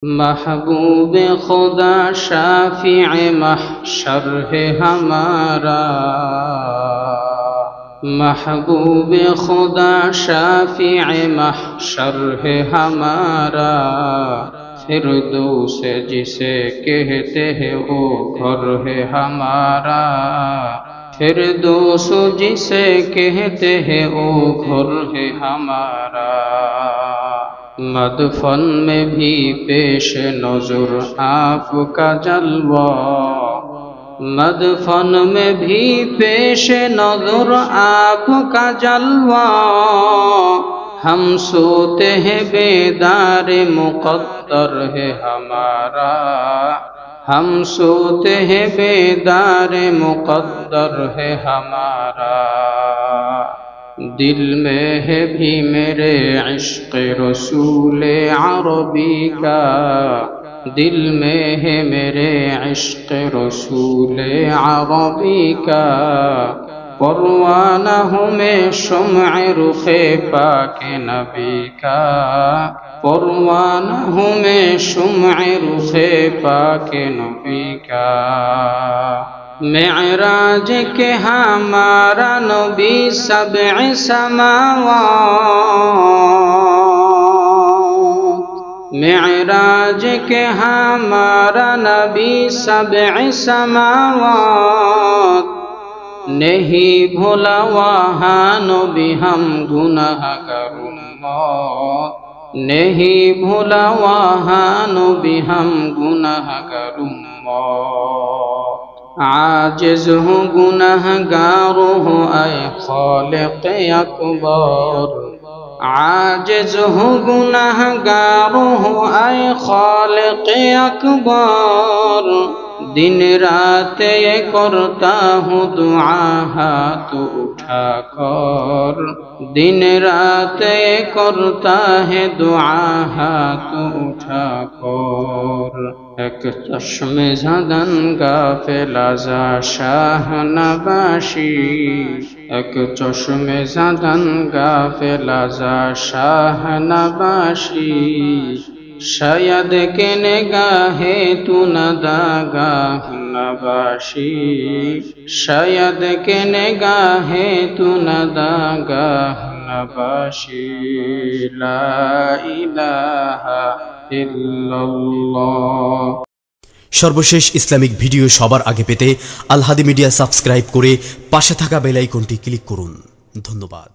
महबूब खुदा शाफिए महशर है हमारा, महबूब खुदा शाफिए महशर है हमारा। फिरदौस जिसे कहते हैं वो घर है हमारा, फिरदौस जिसे कहते हैं वो घर है हमारा। मदफन में भी पेश नजर आपका जलवा, मदफन में भी पेश नजर आपका जलवा। हम सोते हैं बेदार मुक़द्दर है हमारा, हम सोते हैं बेदार मुक़द्दर है हमारा। दिल में है भी मेरे इश्क़ रसूल अरबी का, दिल में है मेरे इश्क़ रसूल अरबी का। परवाना हूँ मैं शुम्अ रुख़े पाके नबी का, परवाना हूँ मैं शुम्अ रुख़े पाके नबी का। मेअराज के हमारा नबी सबअ समावात, मेअराज के हमारा नबी सबअ समावात। नहीं भूला वहाँ नबी हम गुनाहगार उम्मत, नहीं भूला वहाँ नबी हम गुनाहगार उम्मत। आजिज़ हूँ गुनाहगार हूँ ऐ खालिक़ अकबर, आजिज़ हूँ गुनाहगार हूँ ऐ खालिक़ अकबर। दिन रात ये करता हूँ दुआ हाथ उठा कर, दिन रात ये करता है दुआ हाथ उठा कर। एक चश्मे ज़दन गाफिला ज़ा शाह नबाशी, एक चश्मे ज़दन गाफिला ज़ा शाह नबाशी। शायद के निगाहे तू नदागाह नबाशी, शायद के निगाहे तू नदागाह नबाशी। ला इलाहा इल्लल्लाह। সর্বশেষ ইসলামিক ভিডিও সবার আগে পেতে আল হাদি মিডিয়া সাবস্ক্রাইব করে পাশে থাকা বেল আইকনটি ক্লিক করুন। ধন্যবাদ।